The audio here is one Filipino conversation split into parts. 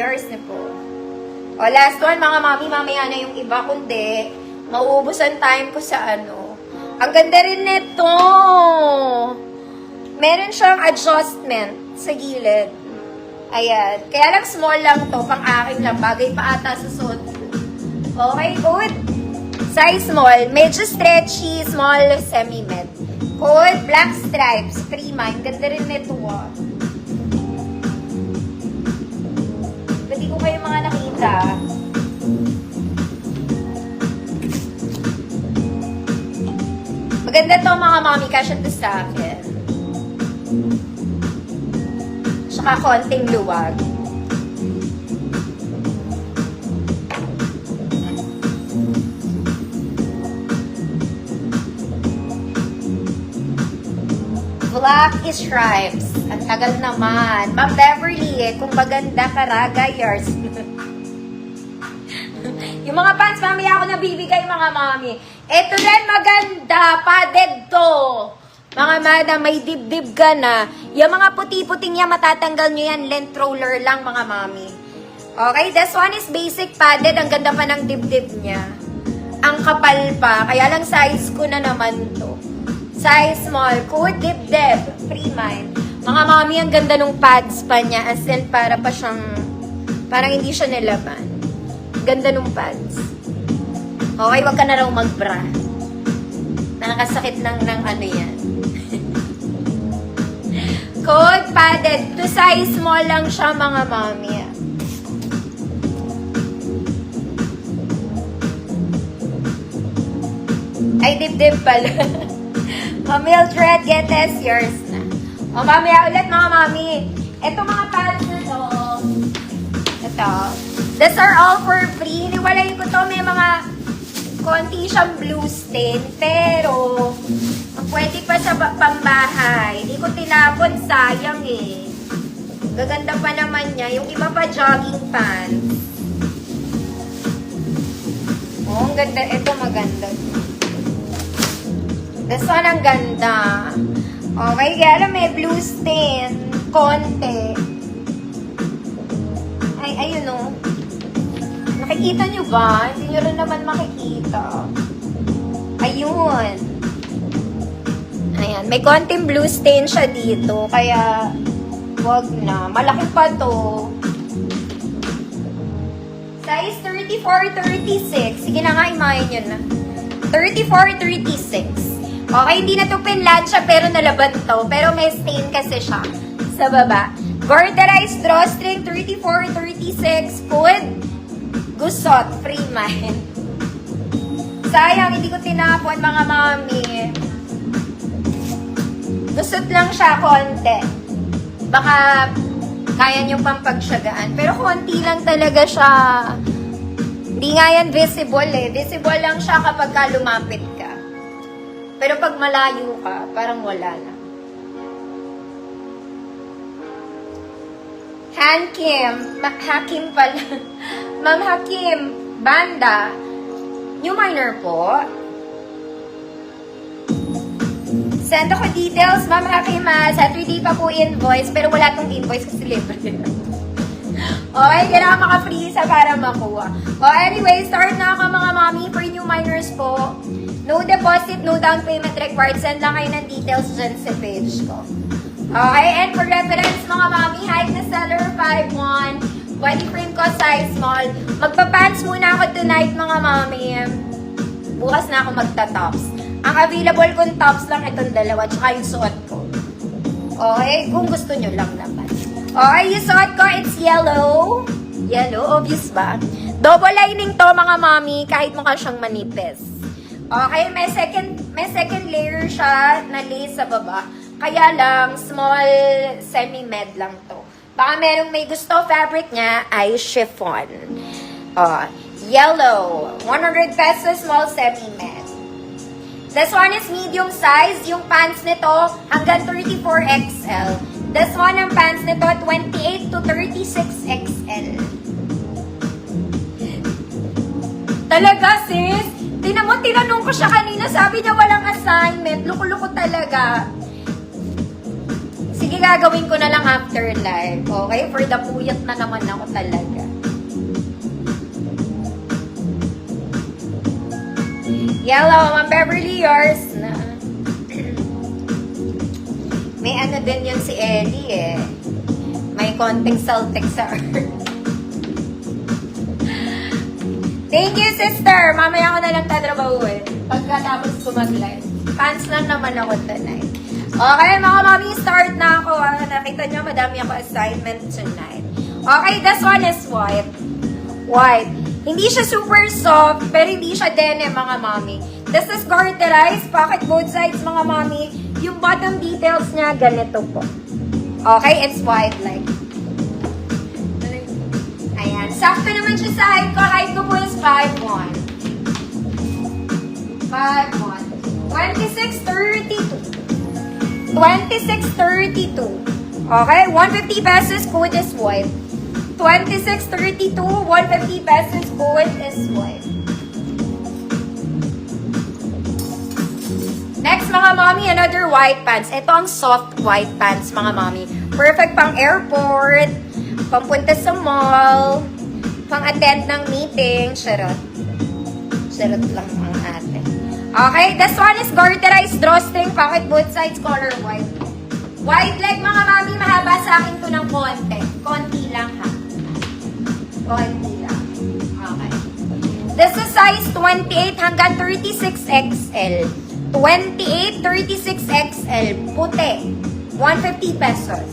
Yours na po. O, last one, mga mami, mamaya na yung iba, kundi mauubos ang time ko sa ano. Ang ganda rin nito. Meron siyang adjustment sa gilid. Ayan. Kaya lang small lang to, pang akin lang. Bagay pa ata sa suot. Okay, good. Size small. Medyo stretchy, small, semi-med. Good. Black stripes. Prima. Ang ganda rin nito, ah. Hindi ko kayo mga nakita. Maganda to mga mami, kasya to sa akin. Saka konting luwag. Black stripes. Ang tagal naman. Ma'am Beverly, kung maganda ka, raga, yours. Yung mga pants, mamaya ako nabibigay, mga mami. Ito rin maganda. Padded to. Mga madam, may dibdib ka na. Yung mga puti-puting yan, matatanggal nyo yan. Length roller lang, mga mami. Okay, this one is basic padded. Ang ganda pa ng dibdib niya. Ang kapal pa. Kaya lang size ko na naman to. Size small. Good dibdib. Free mind. Mga mami, ang ganda nung pads pa niya. As in, para pa siyang, parang hindi siya nilaban. Ganda nung pads. Okay, wag ka na raw mag-bra. Nakakasakit lang ng ano yan. Code padded. To size small lang siya, mga mami. Ay, dibdib pala. Mildred, get this, yours na. O, mamaya ulit, mga mami. Ito mga pads na to. Ito. These are all for free. Niwalayin ko to. May mga konti siyang blue stain. Pero, pwede pa sa pambahay. Hindi ko tinapon. Sayang eh. Gaganda pa naman niya. Yung iba pa jogging pants. Oh, ang ganda. Ito maganda. This one ang ganda. Okay, kaya alam may blue stain. Konti. Ay, ayun o. Nakikita nyo ba? Hindi nyo rin naman makikita. Ayun. Ayan. May konting blue stain siya dito. Kaya, wag na. Malaki pa to. Size 34-36. Sige na nga, imahin nyo na. 34-36. Okay, hindi na to pinlansya pero nalaban to. Pero may stain kasi siya sa baba. Garterized drawstring 34-36. Food. Gusot. Free mind. Sayang, hindi ko tinapon, mga mami. Gusot lang siya, konti. Baka kaya nyo pang pagsyagaan. Pero konti lang talaga siya. Hindi nga yan visible eh. Visible lang siya kapag ka lumapit ka. Pero pag malayo ka, parang wala na. Hakim. Hakim pala. Ma'am Hakim. Banda. New minor po. Send ako details, Ma'am Hakim. Saturday pa po invoice. Pero wala tong invoice kasi libre. Okay, kailangan maka-free sa para makuha. Anyway, start na ako, mga mami, for new minors po. No deposit, no down payment required. Send lang kayo ng details dyan sa page ko. Okay, and for reference, mga mami, height na seller 5'1", body frame ko size small. Magpa-pants muna ako tonight, mga mami. Bukas na ako magta-tops. Ang available kong tops lang itong dalawa, tsaka yung suot ko. Okay, kung gusto nyo lang naman. Okay, yung suot ko, it's yellow. Yellow, obvious ba? Double lining to, mga mami, kahit mukha siyang manipis. Okay, may second layer siya na lace sa baba. Kaya lang, small semi-med lang to. Baka merong may gusto, fabric niya ay chiffon. Yellow, 100 pesos, small semi-med. This one is medium size. Yung pants nito, hanggang 34XL. This one, ang pants nito, 28 to 36XL. Talaga, sis? Tinanong ko siya kanina, sabi niya walang assignment. Luko-luko talaga. Sige Sige, gagawin ko na lang after live. Okay? For the puyat na naman ako talaga. Yellow, Ma'am Beverly, yours na. May ano din yun si Ellie eh. May konting saltek sa earth. Thank you, sister! Mamaya ko na lang tatrabahuin. Pagkatapos ko mag-live. Fans lang naman ako tonight. Okay, mga mami, start na ako. Nakita nyo, madami ako assignment tonight. Okay, this one is white. White. Hindi siya super soft, pero hindi siya denim, mga mami. This is garterized, pocket both sides, mga mami. Yung bottom details niya, ganito po. Okay, it's white like. Ayan. Sakto naman siya sa height ko. Height ko po is 5'1". 5'1". 26.32. 26.32. Okay? 150 pesos code is white. 26.32. 150 pesos code is white. Next, mga mommy, another white pants. Ito ang soft white pants, mga mommy. Perfect pang airport, pampunta sa mall, pang-attend ng meeting. Charot. Charot lang ang ate. Okay, this one is garterized drawstring, pocket both sides, color white. White leg, mga mami, mahaba sa akin to ng konti. Konti lang, ha? Konti lang. Okay. This is size 28 hanggang 36XL. 28, 36XL. Puti. 150 pesos.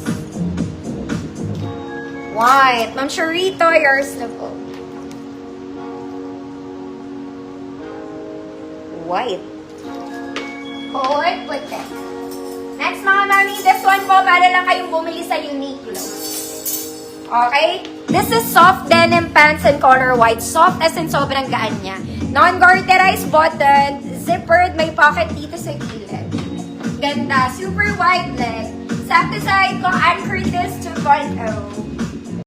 White. Ma'am Sharito, yours na po. White. White, puti. Next, mga mami, this one po, para lang kayong bumili sa Uniqlo. Okay? This is soft denim pants in color white. Soft as in sobrang gaan niya. Non-garterized button, zippered, may pocket dito sa gilid. Ganda. Super wide leg. Sakto side ko, Anchor this 2.0.